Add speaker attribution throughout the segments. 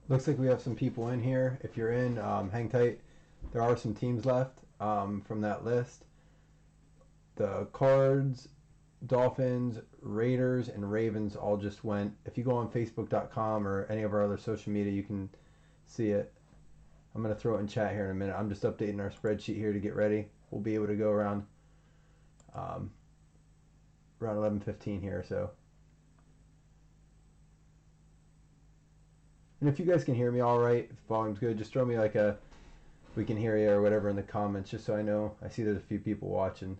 Speaker 1: Looks like we have some people in here. If you're in, hang tight. There are some teams left from that list. The Cards, Dolphins, Raiders, and Ravens all just went. If you go on Facebook.com or any of our other social media, you can see it. I'm going to throw it in chat here in a minute. I'm just updating our spreadsheet here to get ready. We'll be able to go around 11:15 here, so. And if you guys can hear me all right, if volume's good, just throw me like a "we can hear you" or whatever in the comments, just so I know. I see there's a few people watching.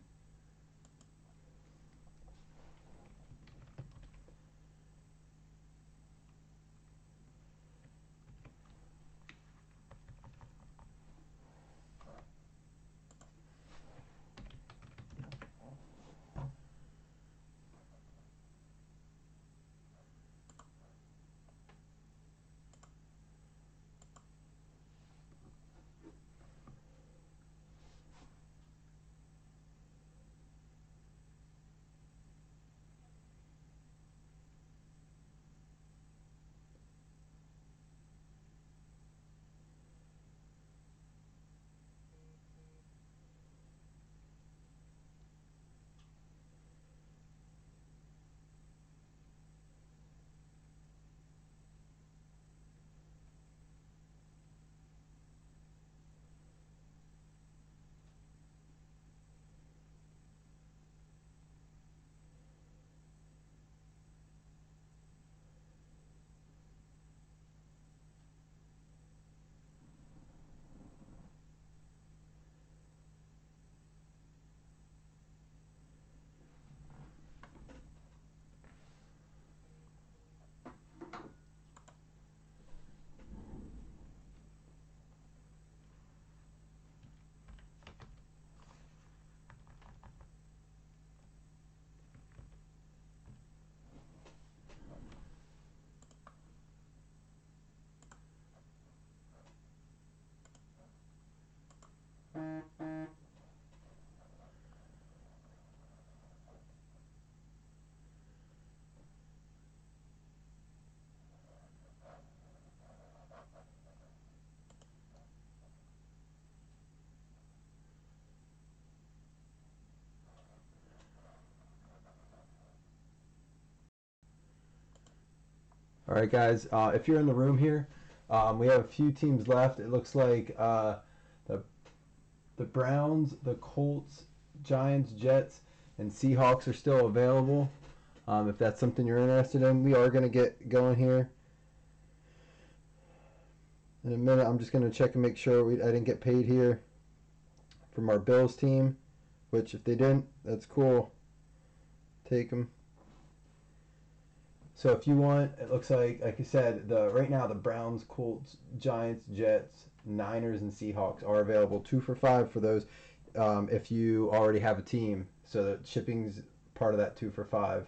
Speaker 1: All right, guys. If you're in the room here, we have a few teams left. It looks like the Browns, the Colts, Giants, Jets, and Seahawks are still available. If that's something you're interested in, we are going to get going here in a minute. I'm just going to check and make sure I didn't get paid here from our Bills team, which if they didn't, that's cool. Take them. So if you want, it looks like I said, right now the Browns, Colts, Giants, Jets, Niners, and Seahawks are available 2 for $5 for those if you already have a team. So the shipping's part of that 2 for $5.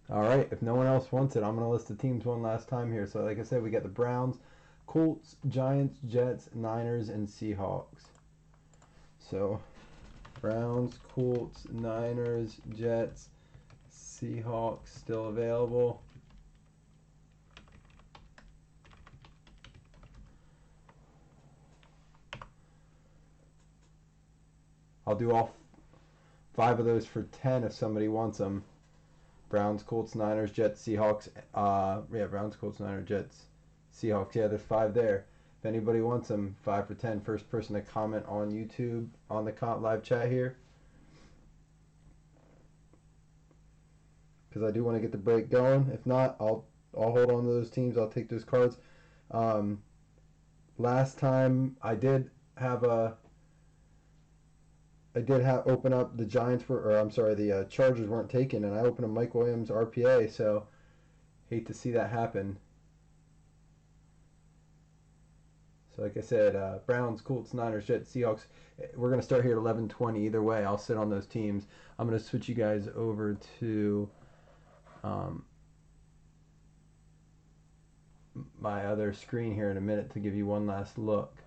Speaker 1: All right, if no one else wants it, I'm going to list the teams one last time here. So like I said, we got the Browns, Colts, Giants, Jets, Niners, and Seahawks. So Browns, Colts, Niners, Jets, Seahawks still available. I'll do all 5 of those for 10 if somebody wants them. Browns, Colts, Niners, Jets, Seahawks. Browns, Colts, Niners, Jets, Seahawks. Yeah, there's 5 there. If anybody wants them, 5 for 10. First person to comment on YouTube on the live chat here, because I do want to get the break going. If not, I'll hold on to those teams. I'll take those cards. Last time I did open up the Giants the Chargers weren't taken, and I opened a Mike Williams RPA. So hate to see that happen. So like I said, Browns, Colts, Niners, Jets, Seahawks. We're going to start here at 11:20. Either way, I'll sit on those teams. I'm going to switch you guys over to my other screen here in a minute to give you one last look.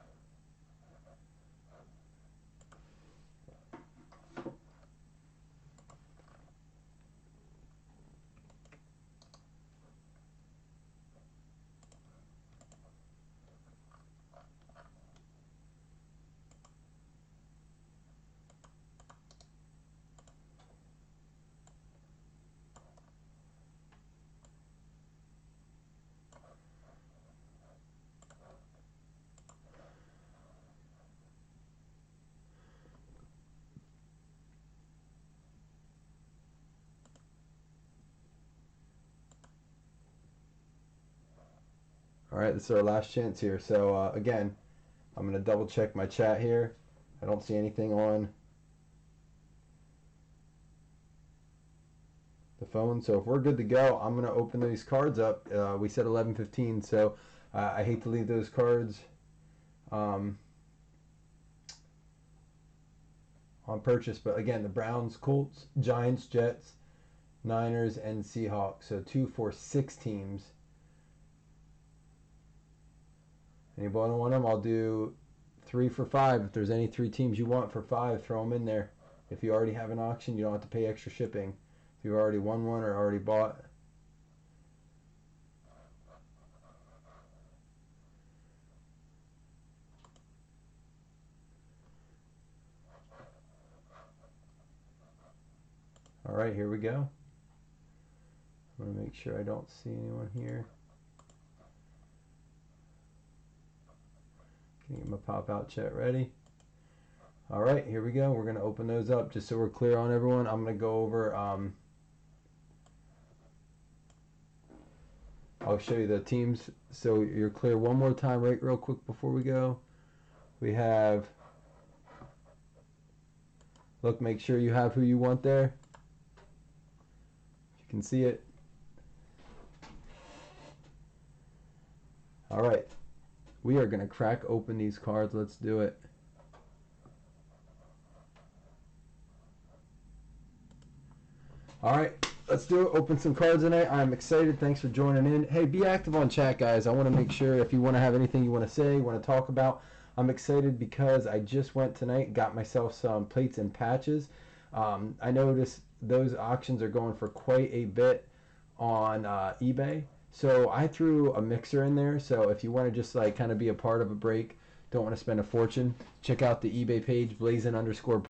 Speaker 1: All right, this is our last chance here. So again, I'm going to double check my chat here. I don't see anything on the phone. So if we're good to go, I'm going to open these cards up. We said 11:15, so I hate to leave those cards on purchase. But again, the Browns, Colts, Giants, Jets, Niners, and Seahawks. So 2 for 6 teams. Anybody want them? I'll do 3 for 5. If there's any 3 teams you want for 5, throw them in there. If you already have an auction, you don't have to pay extra shipping. If you've already won one or already bought. All right, here we go. I want to make sure I don't see anyone here. Can you get my pop-out chat ready? All right, here we go. We're going to open those up just so we're clear on everyone. I'm going to go over, I'll show you the teams so you're clear one more time right real quick before we go. We have, look, make sure you have who you want there. You can see it. All right, we are going to crack open these cards. Let's do it. All right, let's do it. Open some cards tonight. I'm excited. Thanks for joining in. Hey, be active on chat, guys. I want to make sure if you want to have anything you want to say, want to talk about. I'm excited because I just went tonight, got myself some plates and patches. I noticed those auctions are going for quite a bit on eBay. So I threw a mixer in there. So if you want to just like kind of be a part of a break, don't want to spend a fortune, check out the eBay page, blazin_.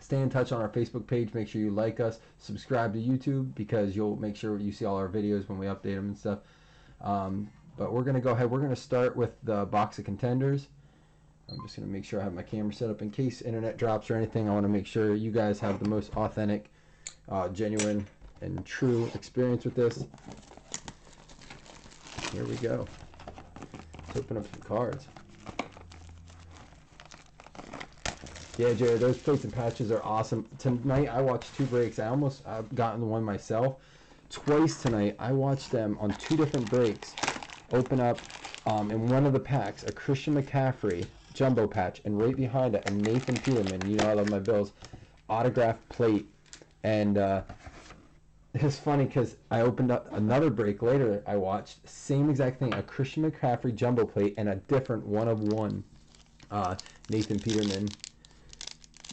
Speaker 1: Stay in touch on our Facebook page. Make sure you like us. Subscribe to YouTube because you'll make sure you see all our videos when we update them and stuff. But we're going to go ahead. We're going to start with the box of Contenders. I'm just going to make sure I have my camera set up in case internet drops or anything. I want to make sure you guys have the most authentic, genuine, and true experience with this. Here we go. Let's open up some cards. Yeah, Jared, those plates and patches are awesome. Tonight I watched 2 breaks. I've gotten one myself. Twice tonight I watched them on 2 different breaks open up in one of the packs a Christian McCaffrey jumbo patch, and right behind it a Nathan Peterman, you know I love my Bills, autographed plate. And it's funny because I opened up another break later. I watched same exact thing, a Christian McCaffrey jumbo plate and a different 1/1 Nathan Peterman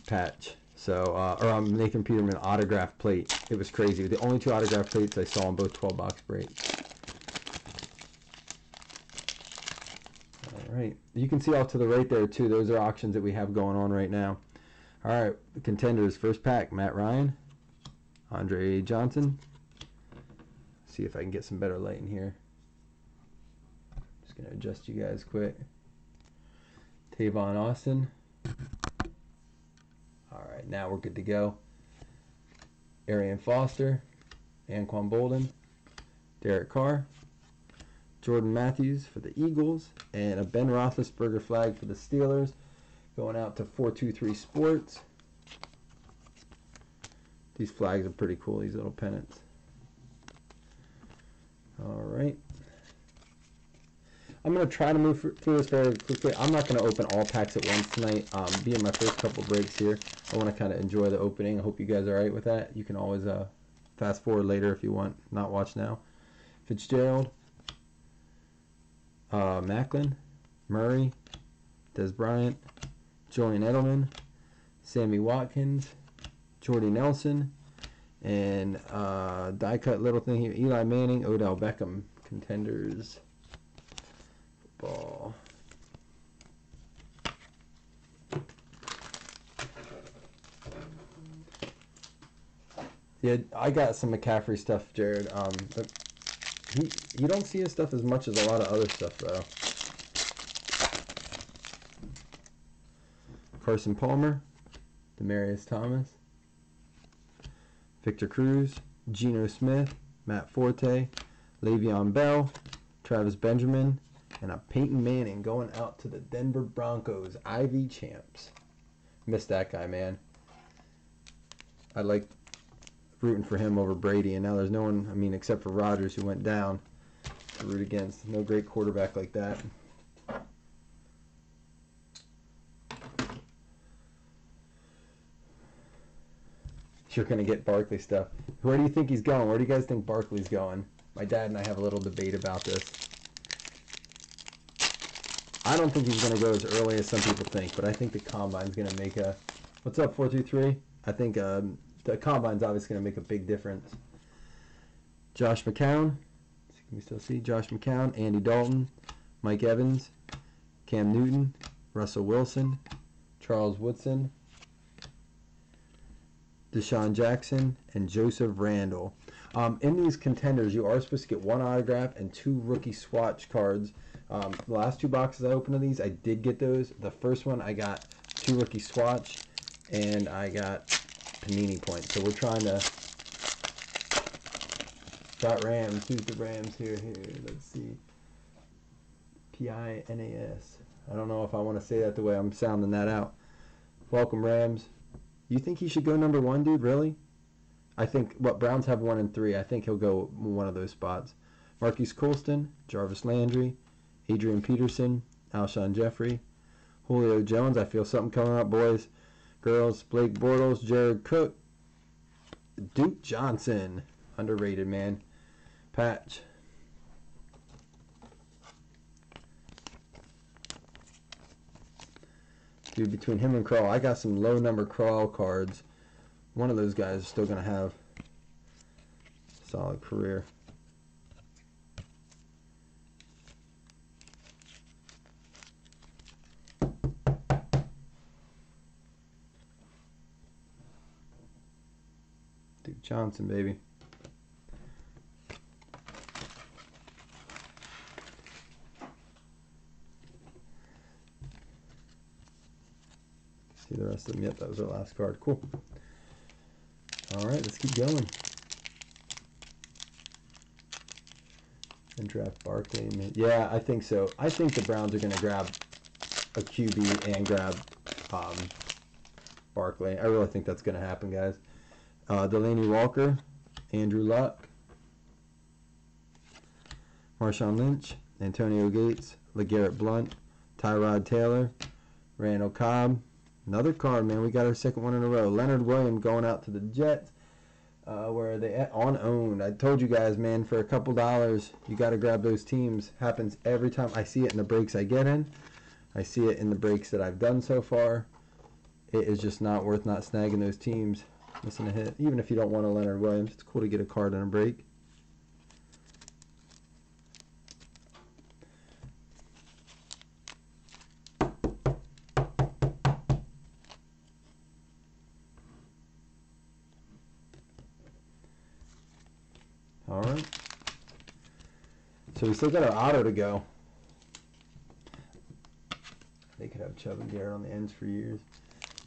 Speaker 1: patch. So or Nathan Peterman autograph plate. It was crazy. The only 2 autograph plates I saw in both 12-box breaks. All right, you can see off to the right there too. Those are auctions that we have going on right now. All right, the Contenders first pack: Matt Ryan, Andre Johnson. See if I can get some better light in here. Just gonna adjust you guys quick. Tavon Austin. All right, now we're good to go. Arian Foster, Anquan Bolden, Derek Carr, Jordan Matthews for the Eagles, and a Ben Roethlisberger flag for the Steelers. Going out to 423 Sports. These flags are pretty cool, these little pennants. All right. I'm going to try to move through this very quickly. I'm not going to open all packs at once tonight. Being my first couple breaks here, I want to kind of enjoy the opening. I hope you guys are alright with that. You can always fast forward later if you want, not watch now. Fitzgerald, Macklin, Murray, Des Bryant, Julian Edelman, Sammy Watkins, Jordy Nelson, and die cut little thing here, Eli Manning, Odell Beckham. Contenders football. Yeah, I got some McCaffrey stuff, Jared. But you don't see his stuff as much as a lot of other stuff, though. Carson Palmer, Demaryius Thomas, Victor Cruz, Geno Smith, Matt Forte, Le'Veon Bell, Travis Benjamin, and a Peyton Manning going out to the Denver Broncos, IV champs. Missed that guy, man. I like rooting for him over Brady, and now there's no one, I mean, except for Rodgers, who went down, to root against. No great quarterback like that. You're going to get Barkley stuff. Where do you think he's going? Where do you guys think Barkley's going? My dad and I have a little debate about this. I don't think he's going to go as early as some people think, but I think the Combine's going to make a What's up, 423? I think the combine's obviously going to make a big difference. Josh McCown. Can we still see? Josh McCown, Andy Dalton, Mike Evans, Cam Newton, Russell Wilson, Charles Woodson, Deshaun Jackson, and Joseph Randle. In these contenders, you are supposed to get 1 autograph and 2 rookie swatch cards. The last 2 boxes I opened of these, I did get those. The first one, I got 2 rookie swatch, and I got Panini points. So we're trying to... Got Rams. Who's the Rams here? Let's see. P-I-N-A-S. I don't know if I want to say that the way I'm sounding that out. Welcome, Rams. You think he should go number 1, dude? Really? I think, Browns have 1 and 3. I think he'll go one of those spots. Marquise Colston, Jarvis Landry, Adrian Peterson, Alshon Jeffrey, Julio Jones. I feel something coming up, boys. Girls, Blake Bortles, Jared Cook, Duke Johnson. Underrated, man. Patch. Dude, between him and Crawl, I got some low number Crawl cards. One of those guys is still going to have a solid career. Duke Johnson, baby. See the rest of them. Yep, that was our last card. Cool. All right, let's keep going. And draft Barkley. Yeah, I think so. I think the Browns are going to grab a QB and grab Barkley. I really think that's going to happen, guys. Delaney Walker, Andrew Luck, Marshawn Lynch, Antonio Gates, LeGarrette Blount, Tyrod Taylor, Randall Cobb. Another card, man. We got our second one in a row. Leonard Williams going out to the Jets. Where are they at? On owned. I told you guys, man, for a couple dollars, you got to grab those teams. Happens every time. I see it in the breaks I get in. I see it in the breaks that I've done so far. It is just not worth not snagging those teams. Missing a hit. Even if you don't want a Leonard Williams, it's cool to get a card in a break. All right. So we still got our auto to go. They could have Chubb and Garrett on the ends for years.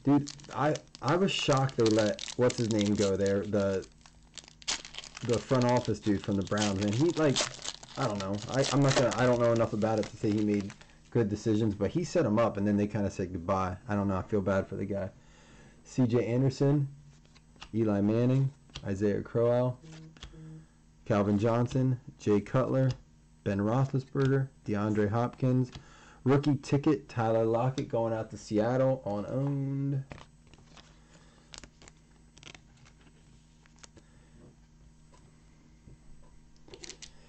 Speaker 1: Dude, I was shocked they let what's his name go there, the front office dude from the Browns, man. He I don't know. I don't know enough about it to say he made good decisions, but he set him up and then they kind of said goodbye. I don't know. I feel bad for the guy. C.J. Anderson, Eli Manning, Isaiah Crowell, Calvin Johnson, Jay Cutler, Ben Roethlisberger, DeAndre Hopkins. Rookie ticket, Tyler Lockett going out to Seattle on owned.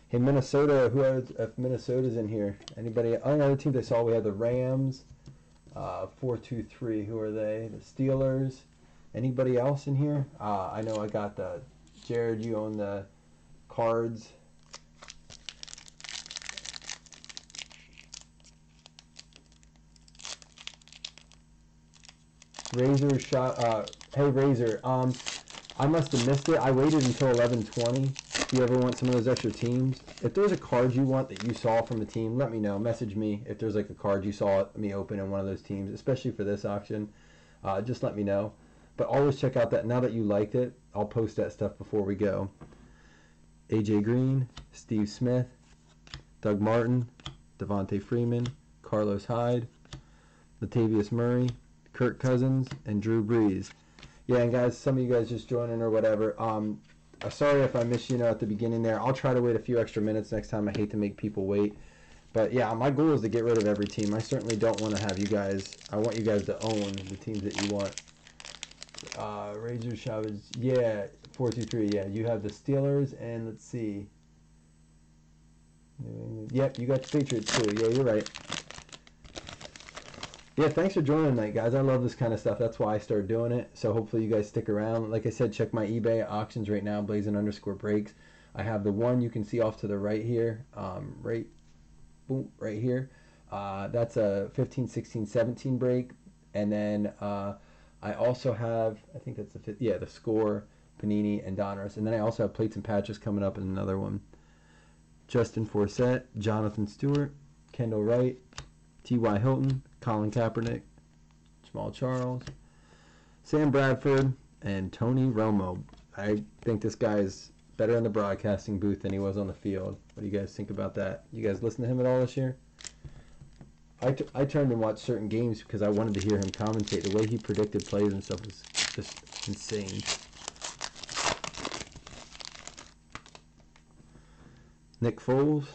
Speaker 1: Hey, Minnesota, if Minnesota's in here? Anybody? Oh, another team they saw, we had the Rams, 4-2-3. Who are they? The Steelers. Anybody else in here? I know I got the, Jared, you own the Cards. Razor shot. Hey Razor, I must have missed it. I waited until 11:20. If you ever want some of those extra teams, if there's a card you want that you saw from a team, let me know. Message me if there's like a card you saw me open in one of those teams, especially for this auction. Just let me know. But always check out that. Now that you liked it, I'll post that stuff before we go. AJ Green, Steve Smith, Doug Martin, Devontae Freeman, Carlos Hyde, Latavius Murray, Kirk Cousins, and Drew Brees. Yeah, and guys, some of you guys just joining or whatever. Sorry if I missed you at the beginning there. I'll try to wait a few extra minutes next time. I hate to make people wait. But yeah, my goal is to get rid of every team. I certainly don't want to have you guys. I want you guys to own the teams that you want. Razor Chavez. Yeah, 4-2-3. Yeah, you have the Steelers and let's see. Yep, you got the Patriots too. Yeah, you're right. Yeah, thanks for joining tonight, guys. I love this kind of stuff. That's why I started doing it. So hopefully you guys stick around. Like I said, check my eBay auctions right now, blazing_breaks. I have the one you can see off to the right here, right here. That's a 15, 16, 17 break. And then I also have, I think that's the Score, Panini, and Donruss. And then I also have plates and patches coming up in another one. Justin Forsett, Jonathan Stewart, Kendall Wright, T.Y. Hilton, Colin Kaepernick, Jamal Charles, Sam Bradford, and Tony Romo. I think this guy is better in the broadcasting booth than he was on the field. What do you guys think about that? You guys listen to him at all this year? I turned and watched certain games because I wanted to hear him commentate. The way he predicted plays and stuff was just insane. Nick Foles,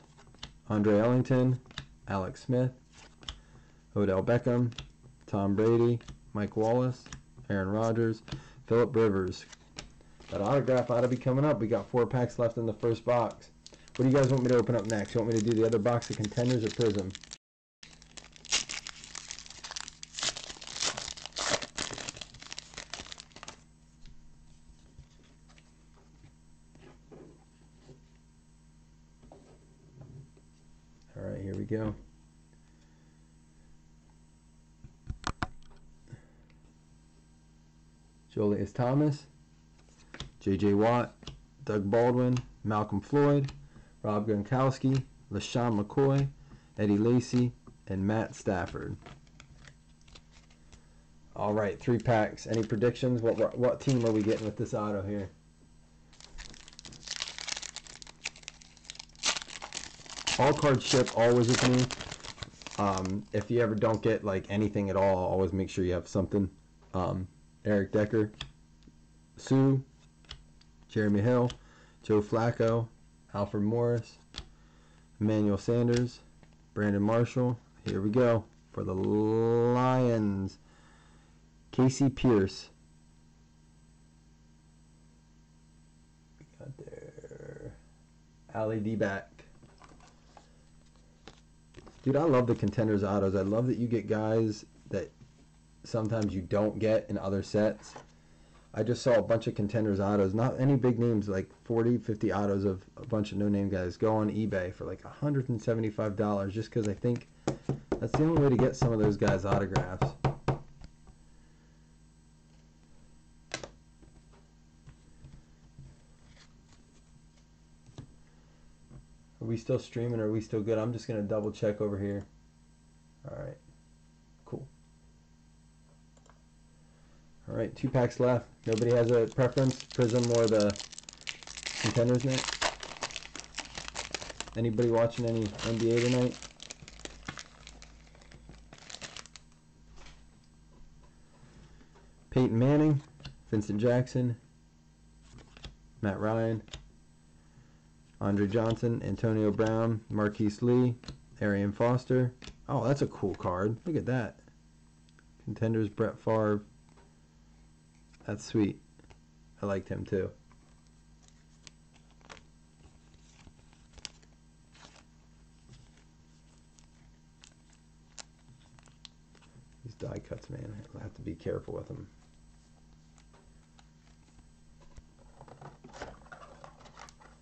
Speaker 1: Andre Ellington, Alex Smith, Odell Beckham, Tom Brady, Mike Wallace, Aaron Rodgers, Phillip Rivers. That autograph ought to be coming up. We got 4 packs left in the first box. What do you guys want me to open up next? You want me to do the other box of Contenders or Prizm? All right, here we go. Julius Thomas, J.J. Watt, Doug Baldwin, Malcolm Floyd, Rob Gronkowski, LaShawn McCoy, Eddie Lacy, and Matt Stafford. All right, 3 packs. Any predictions? What team are we getting with this auto here? All cards ship always with me. If you ever don't get like anything at all, always make sure you have something. Eric Decker, Sue, Jeremy Hill, Joe Flacco, Alfred Morris, Emmanuel Sanders, Brandon Marshall. Here we go for the Lions. Casey Pierce. We got there. Ali D-back. Dude, I love the Contenders autos. I love that you get guys that sometimes you don't get in other sets. I just saw a bunch of Contenders autos, not any big names, like 40, 50 autos of a bunch of no-name guys go on eBay for like $175 just because I think that's the only way to get some of those guys' autographs. Are we still streaming? Are we still good? I'm just going to double check over here. All right. Cool. All right, 2 packs left. Nobody has a preference? Prizm or the Contenders next? Anybody watching any NBA tonight? Peyton Manning, Vincent Jackson, Matt Ryan, Andre Johnson, Antonio Brown, Marquise Lee, Arian Foster. Oh, that's a cool card. Look at that. Contenders, Brett Favre. That's sweet. I liked him too. These die cuts, man. I have to be careful with them.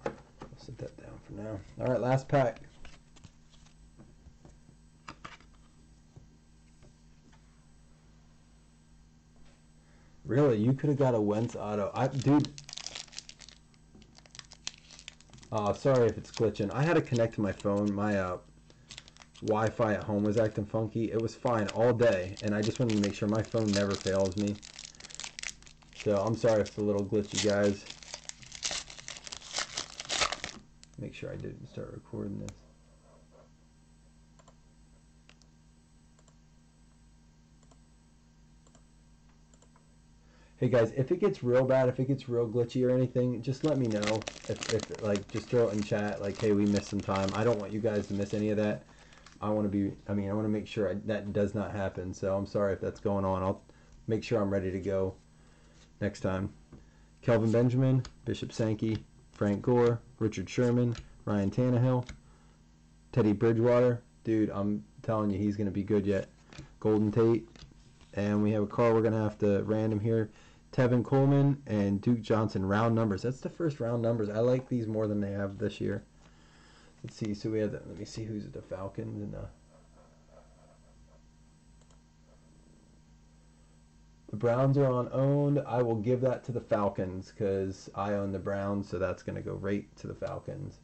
Speaker 1: I'll set that down for now. All right, last pack. Really, you could have got a Wentz auto. Dude. Sorry if it's glitching. I had to connect to my phone. My Wi-Fi at home was acting funky. It was fine all day, and I just wanted to make sure my phone never fails me. So I'm sorry if it's a little glitchy, guys. Make sure I didn't start recording this. Hey guys, if it gets real bad, if it gets real glitchy or anything, just let me know. If like, just throw it in chat, like, hey, we missed some time. I don't want you guys to miss any of that. I want to make sure that does not happen. So I'm sorry if that's going on. I'll make sure I'm ready to go next time. Kelvin Benjamin, Bishop Sankey, Frank Gore, Richard Sherman, Ryan Tannehill, Teddy Bridgewater. Dude, I'm telling you, he's going to be good yet. Golden Tate. And we have a card we're going to have to random here. Tevin Coleman and Duke Johnson, round numbers. That's the first round numbers. I like these more than they have this year. Let's see. So we have let me see who's at the Falcons and the Browns are on owned. I will give that to the Falcons because I own the Browns, so that's going to go right to the Falcons.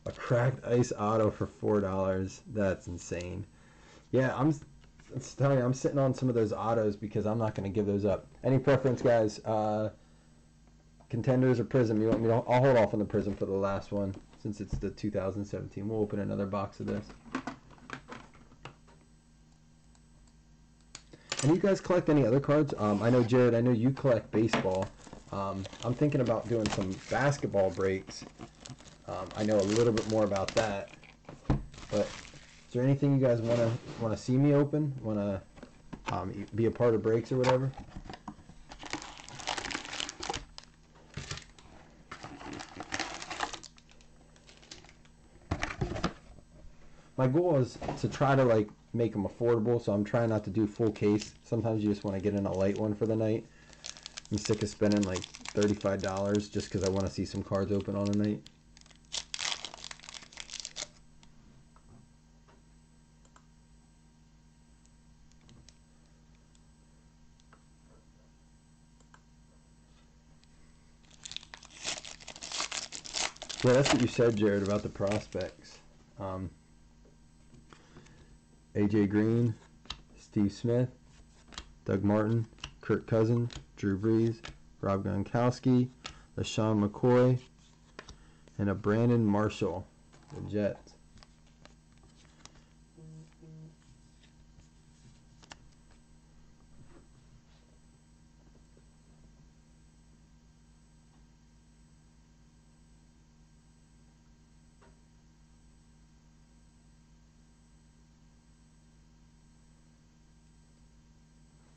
Speaker 1: A cracked ice auto for $4. That's insane. Yeah, I'm telling you, I'm sitting on some of those autos because I'm not going to give those up. Any preference, guys? Contenders or Prizm? You want me to? I'll hold off on the Prizm for the last one since it's the 2017. We'll open another box of this. And you guys collect any other cards? I know, Jared, I know you collect baseball. I'm thinking about doing some basketball breaks. I know a little bit more about that, but is there anything you guys want to see me open? Want to be a part of breaks or whatever? My goal is to try to like make them affordable, so I'm trying not to do full case. Sometimes you just want to get in a light one for the night. I'm sick of spending like $35 just because I want to see some cards open on a night. Yeah, that's what you said, Jared, about the prospects. AJ Green, Steve Smith, Doug Martin, Kirk Cousins, Drew Brees, Rob Gronkowski, LaShawn McCoy, and a Brandon Marshall, the Jets.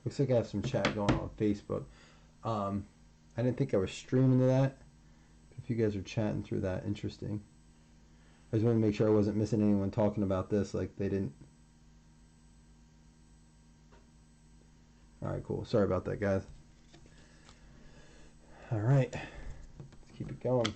Speaker 1: Looks like I have some chat going on Facebook. I didn't think I was streaming to that. If you guys are chatting through that, interesting. I just want to make sure I wasn't missing anyone talking about this like they didn't. Alright, cool. Sorry about that, guys. Alright. Let's keep it going.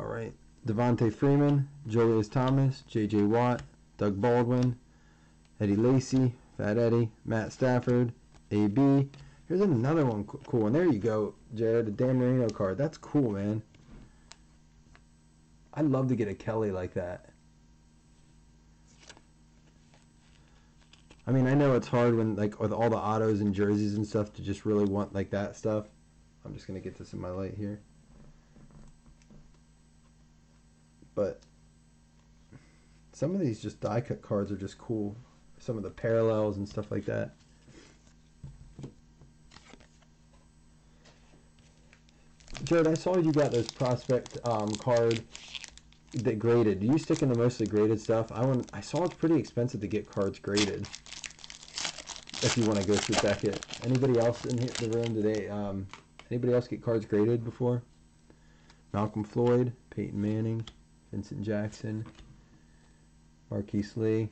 Speaker 1: Alright. Devontae Freeman, Julius Thomas, J.J. Watt, Doug Baldwin, Eddie Lacy, Fat Eddie, Matt Stafford, A.B. Here's another one cool. And there you go, Jared, a Dan Marino card. That's cool, man. I'd love to get a Kelly like that. I mean, I know it's hard when, like, with all the autos and jerseys and stuff to just really want, like, that stuff. I'm just going to get this in my light here. But some of these just die cut cards are just cool. Some of the parallels and stuff like that. Jared, I saw you got those prospect card that graded. Do you stick in the mostly graded stuff? I saw it's pretty expensive to get cards graded. If you want to go through Beckett. Anybody else in the room today? Anybody else get cards graded before? Malcolm Floyd, Peyton Manning, Vincent Jackson, Marquise Lee,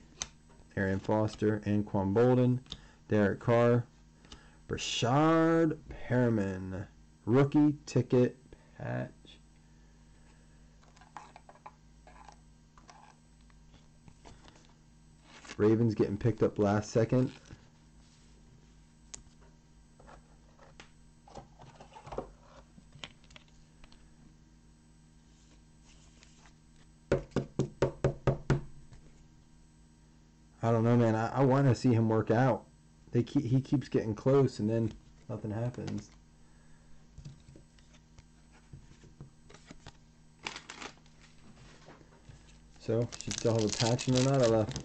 Speaker 1: Arian Foster, Anquan Bolden, Derek Carr, Brashard Perriman, rookie ticket patch. Ravens getting picked up last second. I don't know, man. I want to see him work out. He keeps getting close, and then nothing happens. So, should still have a patch in or not? Left.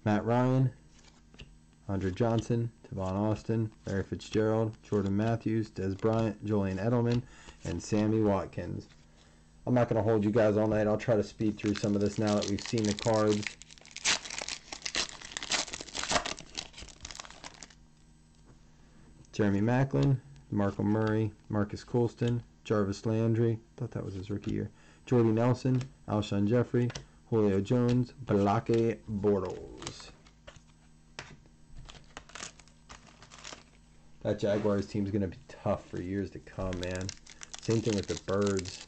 Speaker 1: Matt Ryan, Andre Johnson, Tavon Austin, Larry Fitzgerald, Jordan Matthews, Des Bryant, Julian Edelman, and Sammy Watkins. I'm not going to hold you guys all night. I'll try to speed through some of this now that we've seen the cards. Jeremy Maclin, Marco Murray, Marcus Colston, Jarvis Landry, thought that was his rookie year, Jordy Nelson, Alshon Jeffrey, Julio Jones, Blake Bortles. That Jaguars team's going to be tough for years to come, man. Same thing with the Birds.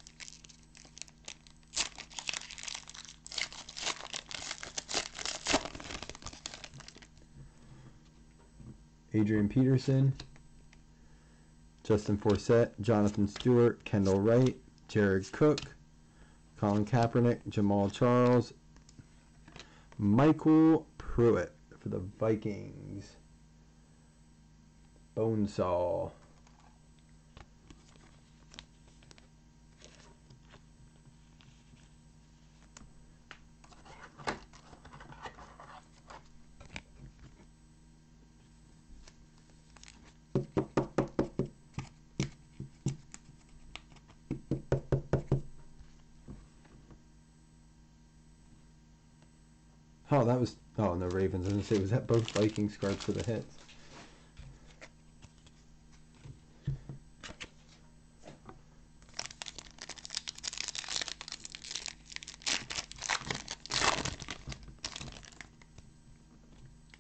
Speaker 1: Adrian Peterson, Justin Forsett, Jonathan Stewart, Kendall Wright, Jared Cook, Colin Kaepernick, Jamal Charles, Michael Pruitt for the Vikings. Bonesaw. Oh, that was... Oh, no, Ravens. I was going to say, was that both Vikings cards for the hits?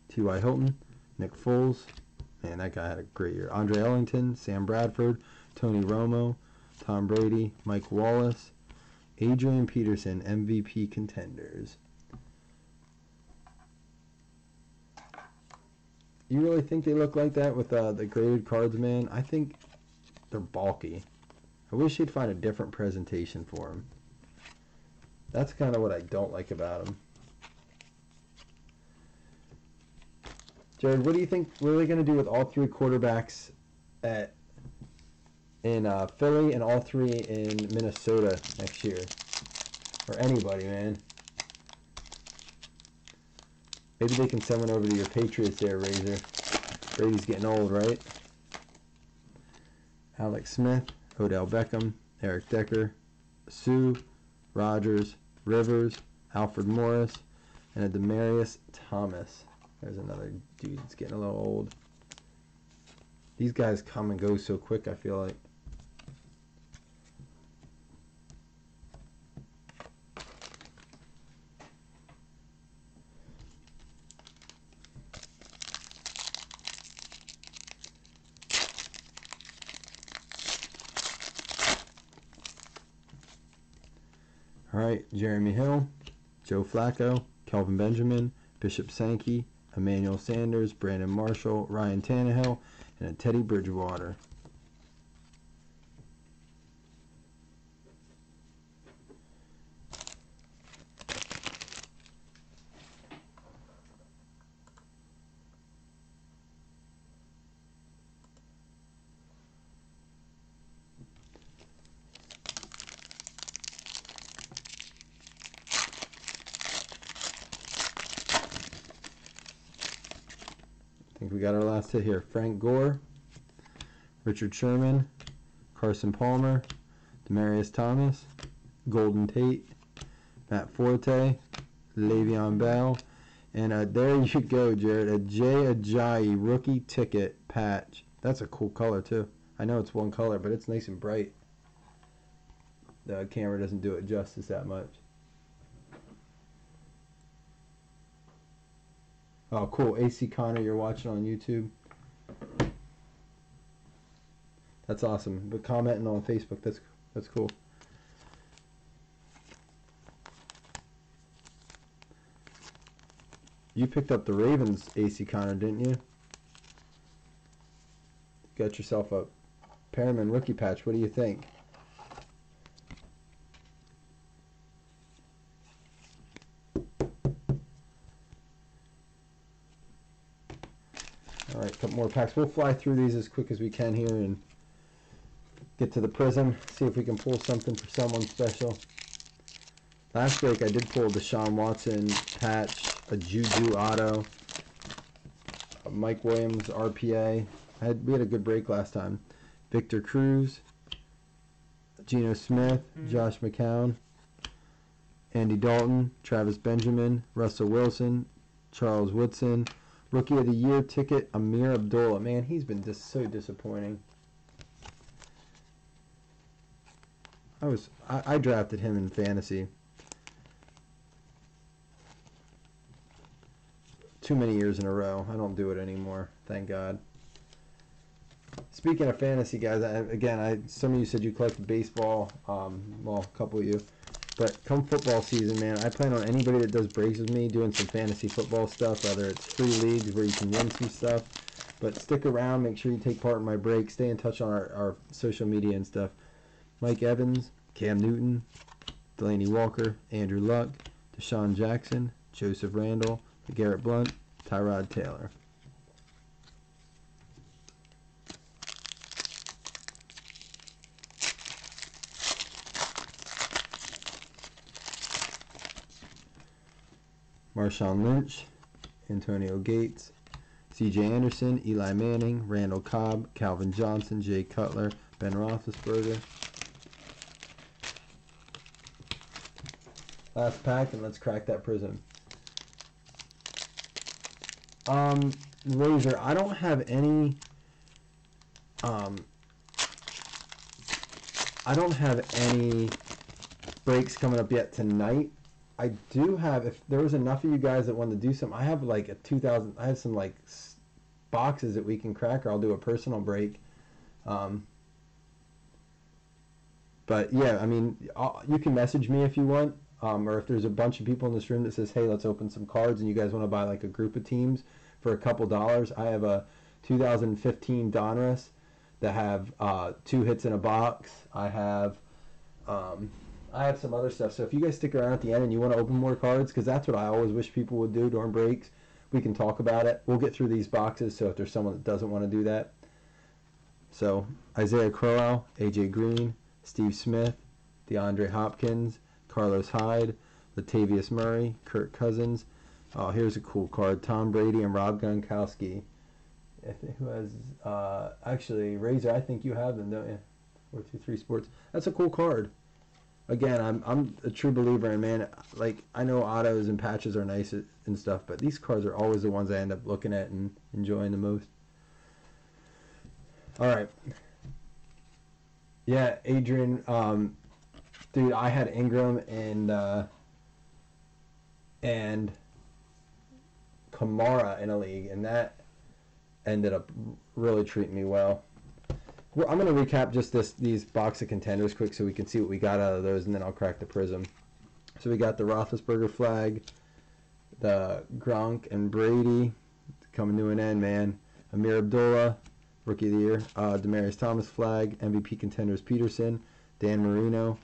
Speaker 1: T.Y. Hilton, Nick Foles. Man, that guy had a great year. Andre Ellington, Sam Bradford, Tony Romo, Tom Brady, Mike Wallace, Adrian Peterson, MVP contenders. You really think they look like that with the graded cards, man? I think they're bulky. I wish you'd find a different presentation for them. That's kind of what I don't like about them. Jared, what do you think? What are they going to do with all three quarterbacks in Philly and all three in Minnesota next year? Or anybody, man. Maybe they can send one over to your Patriots there, Razor. Brady's getting old, right? Alex Smith, Odell Beckham, Eric Decker, Sue, Rogers, Rivers, Alfred Morris, and a Demaryius Thomas. There's another dude that's getting a little old. These guys come and go so quick, I feel like. All right, Jeremy Hill, Joe Flacco, Kelvin Benjamin, Bishop Sankey, Emmanuel Sanders, Brandon Marshall, Ryan Tannehill, and a Teddy Bridgewater. I think we got our last hit here. Frank Gore, Richard Sherman, Carson Palmer, Demaryius Thomas, Golden Tate, Matt Forte, Le'Veon Bell, and there you go, Jared, a Jay Ajayi rookie ticket patch. That's a cool color too. I know it's one color, but it's nice and bright. The camera doesn't do it justice that much. Oh, cool. AC Connor, you're watching on YouTube. That's awesome. But commenting on Facebook, that's cool. You picked up the Ravens, AC Connor, didn't you? Got yourself a Perriman rookie patch. What do you think? All right, a couple more packs. We'll fly through these as quick as we can here and get to the Prizm. See if we can pull something for someone special. Last break I did pull a Deshaun Watson patch, a Juju auto, a Mike Williams RPA. We had a good break last time. Victor Cruz, Geno Smith, Josh McCown, Andy Dalton, Travis Benjamin, Russell Wilson, Charles Woodson. Rookie of the Year ticket, Amir Abdullah. Man, he's been just so disappointing. I drafted him in fantasy. Too many years in a row. I don't do it anymore. Thank God. Speaking of fantasy, guys, some of you said you collected baseball. Well, a couple of you. But come football season, man, I plan on anybody that does breaks with me doing some fantasy football stuff, whether it's free leagues where you can win some stuff. But stick around. Make sure you take part in my break. Stay in touch on our social media and stuff. Mike Evans, Cam Newton, Delaney Walker, Andrew Luck, Deshaun Jackson, Joseph Randall, Garrett Blunt, Tyrod Taylor. Marshawn Lynch, Antonio Gates, C.J. Anderson, Eli Manning, Randall Cobb, Calvin Johnson, Jay Cutler, Ben Roethlisberger. Last pack, and let's crack that Prizm. Razor, I don't have any. I don't have any breaks coming up yet tonight. I do have, if there was enough of you guys that wanted to do some, I have like a 2,000, I have some like boxes that we can crack, or I'll do a personal break. But yeah, I mean, you can message me if you want, or if there's a bunch of people in this room that says, hey, let's open some cards, and you guys want to buy like a group of teams for a couple dollars. I have a 2015 Donruss that have 2 hits in a box. I have some other stuff. So if you guys stick around at the end and you want to open more cards, because that's what I always wish people would do during breaks, we can talk about it. We'll get through these boxes, so if there's someone that doesn't want to do that. So Isaiah Crowell, AJ Green, Steve Smith, DeAndre Hopkins, Carlos Hyde, Latavius Murray, Kirk Cousins. Oh, here's a cool card. Tom Brady and Rob Gronkowski. Who has, actually, Razor, I think you have them, don't you? 423 Sports. That's a cool card. Again, I'm a true believer in, man, like, I know autos and patches are nice and stuff, but these cards are always the ones I end up looking at and enjoying the most. All right. Yeah, Adrian, dude, I had Ingram and Kamara in a league, and that ended up really treating me well. Well, I'm going to recap just these box of contenders quick so we can see what we got out of those, and then I'll crack the Prizm. So we got the Roethlisberger flag, the Gronk and Brady coming to an end, man. Amir Abdullah, Rookie of the Year. Demaryius Thomas flag, MVP contenders Peterson, Dan Marino,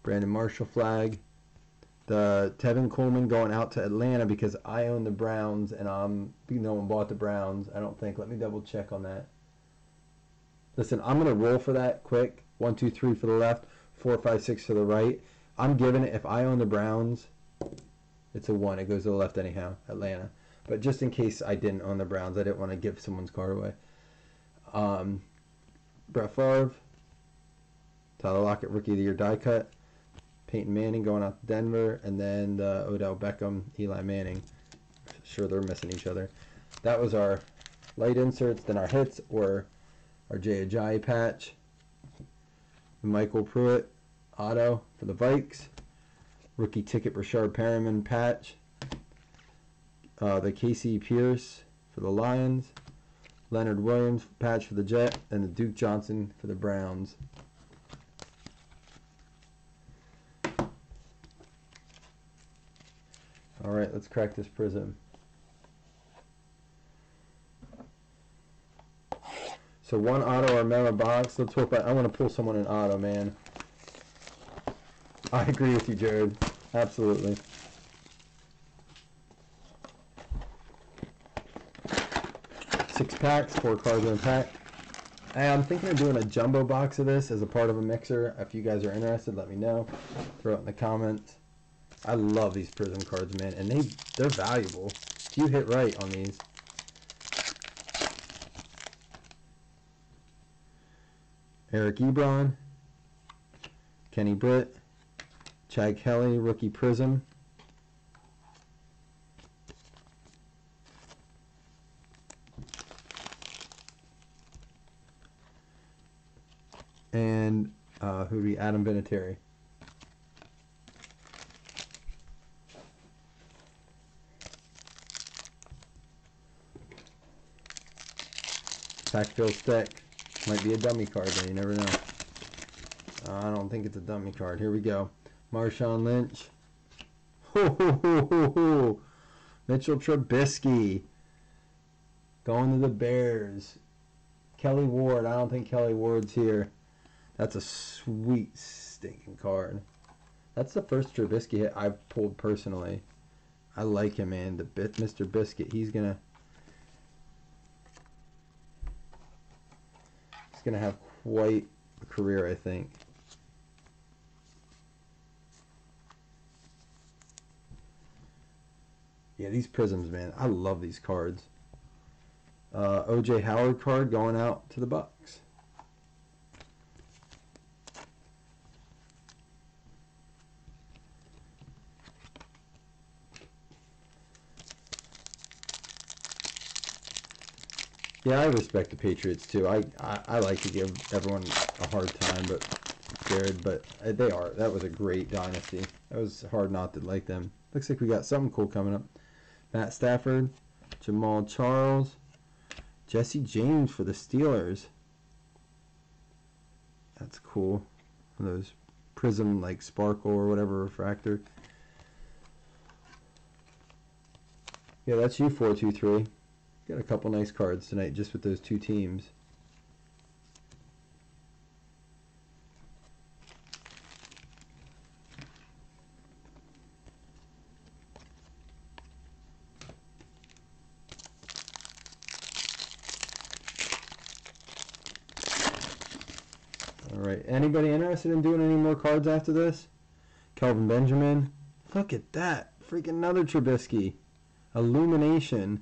Speaker 1: Brandon Marshall flag. The Tevin Coleman going out to Atlanta because I own the Browns, and no one bought the Browns, I don't think. Let me double check on that. Listen, I'm going to roll for that quick. 1, 2, 3 for the left, 4, 5, 6 for the right. I'm giving it, if I own the Browns, it's a 1. It goes to the left anyhow, Atlanta. But just in case I didn't own the Browns, I didn't want to give someone's card away. Brett Favre, Tyler Lockett, Rookie of the Year die cut. Peyton Manning going out to Denver, and then the Odell Beckham, Eli Manning. Sure, they're missing each other. That was our light inserts. Then our hits were our Jay Ajayi patch, Michael Pruitt auto for the Vikes, rookie ticket Rashard Perriman patch, the Casey Pierce for the Lions, Leonard Williams patch for the Jet, and the Duke Johnson for the Browns. All right, let's crack this Prizm. So one auto or memo box. Let's hope I want to pull someone in auto, man. I agree with you, Jared. Absolutely. Six packs, 4 cards in a pack. I'm thinking of doing a jumbo box of this as a part of a mixer. If you guys are interested, let me know. Throw it in the comments. I love these Prizm cards, man, and they're valuable. If you hit right on these. Eric Ebron, Kenny Britt, Chad Kelly, rookie Prizm. And who do we? Adam Vinatieri. Packfield Stick. Might be a dummy card, though. You never know. I don't think it's a dummy card. Here we go. Marshawn Lynch. Ho, ho, ho, ho, ho. Mitchell Trubisky. Going to the Bears. Kelly Ward. I don't think Kelly Ward's here. That's a sweet stinking card. That's the first Trubisky hit I've pulled personally. I like him, man. Mr. Biscuit. He's gonna have quite a career, I think. Yeah, these Prizms, man. I love these cards. O.J. Howard card going out to the Bucks. Yeah, I respect the Patriots too. I like to give everyone a hard time, but Jared, but they are. That was a great dynasty. It was hard not to like them. Looks like we got something cool coming up. Matt Stafford, Jamal Charles, Jesse James for the Steelers. That's cool. Those Prizm like sparkle or whatever refractor. Yeah, that's you 423. Got a couple nice cards tonight just with those two teams. Alright, anybody interested in doing any more cards after this? Kelvin Benjamin. Look at that. Freaking another Trubisky. Illumination.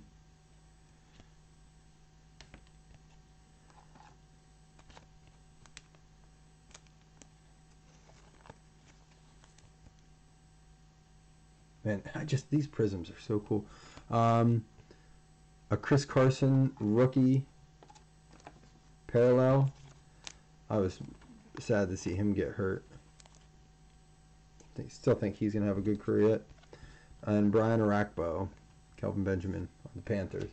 Speaker 1: Man, these Prizms are so cool. A Chris Carson rookie parallel. I was sad to see him get hurt. I still think he's going to have a good career yet. And Brian Arakpo, Kelvin Benjamin on the Panthers.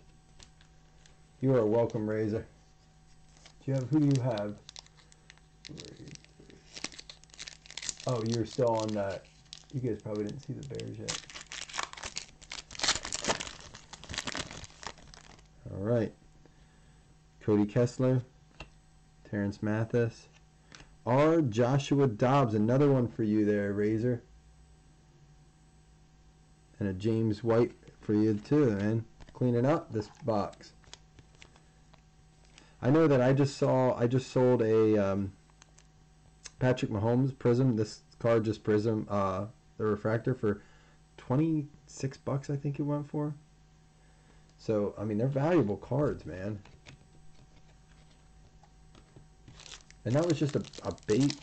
Speaker 1: You are welcome, Razor. Who do you have? Oh, you're still on that. You guys probably didn't see the Bears yet. All right. Cody Kessler, Terrence Mathis, R. Joshua Dobbs, another one for you there, Razor. And a James White for you too, man. Cleaning up this box. I know that I just sold a Patrick Mahomes Prizm. This card just Prizm, the refractor for $26, I think it went for. So I mean, they're valuable cards, man. And that was just a base.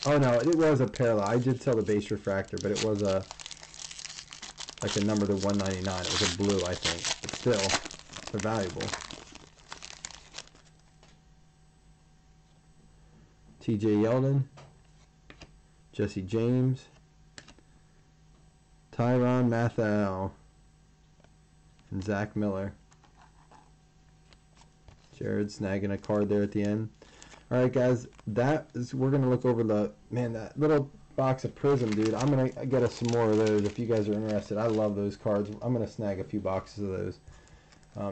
Speaker 1: Oh no, it was a parallel. I did sell the base refractor, but it was like a number to 199. It was a blue, I think. But still, they're valuable. T.J. Yeldon, Jesse James, Tyrann Mathieu, and Zach Miller. Jared snagging a card there at the end. All right, guys, we're gonna look over that little box of Prizm, dude. I'm gonna get us some more of those if you guys are interested. I love those cards. I'm gonna snag a few boxes of those.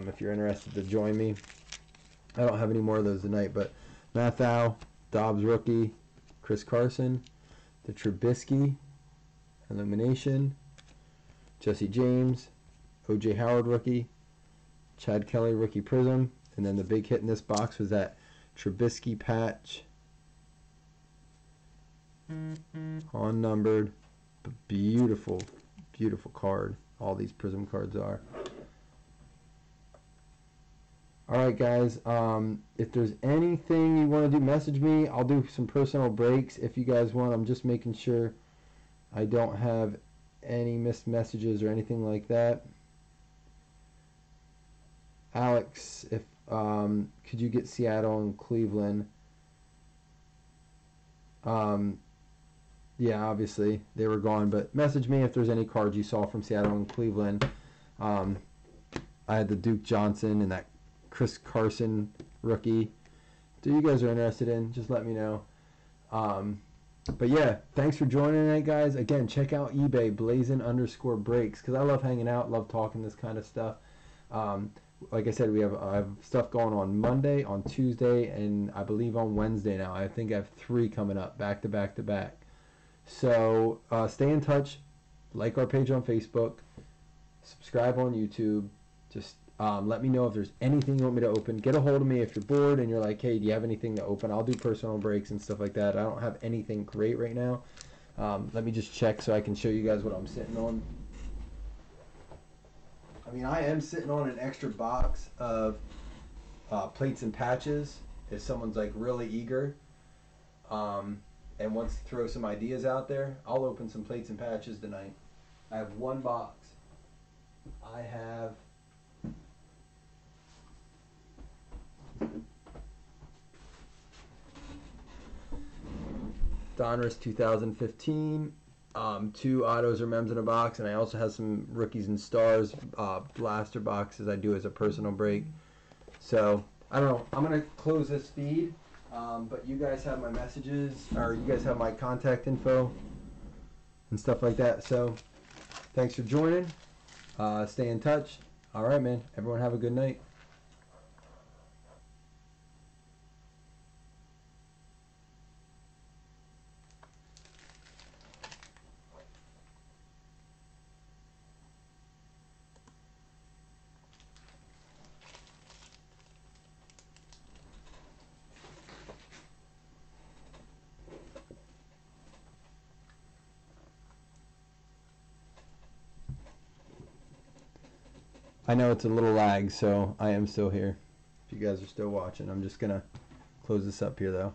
Speaker 1: If you're interested to join me, I don't have any more of those tonight, but Mathieu, Dobbs rookie, Chris Carson, the Trubisky, Illumination, Jesse James, O.J. Howard rookie, Chad Kelly rookie Prizm, and then the big hit in this box was that Trubisky patch, unnumbered, but beautiful, beautiful card. All these Prizm cards are. All right, guys. If there's anything you want to do, message me. I'll do some personal breaks if you guys want. I'm just making sure I don't have any missed messages or anything like that. Alex, if could you get Seattle and Cleveland? Yeah, obviously they were gone, but message me if there's any cards you saw from Seattle and Cleveland. I had the Duke Johnson and that Chris Carson rookie. If you guys are interested in, just let me know. But yeah, thanks for joining tonight, guys. Again, check out eBay, blazin_breaks, because I love hanging out, love talking this kind of stuff. Like I said, I have stuff going on Monday, on Tuesday, and I believe on Wednesday now. I think I have 3 coming up, back to back to back. So stay in touch, like our page on Facebook, subscribe on YouTube. Just let me know if there's anything you want me to open. Get a hold of me if you're bored and you're like, hey, do you have anything to open? I'll do personal breaks and stuff like that. I don't have anything great right now. Let me just check so I can show you guys what I'm sitting on. I mean, I am sitting on an extra box of plates and patches if someone's like really eager and wants to throw some ideas out there. I'll open some plates and patches tonight. I have 1 box. I have Donruss 2015, 2 autos or mems in a box, and I also have some rookies and stars blaster boxes I do as a personal break. So I don't know. I'm gonna close this feed, but you guys have my messages, or you guys have my contact info and stuff like that. So thanks for joining. Stay in touch. All right, man. Everyone have a good night. I know it's a little lag, so I am still here. If you guys are still watching, I'm just gonna close this up here though.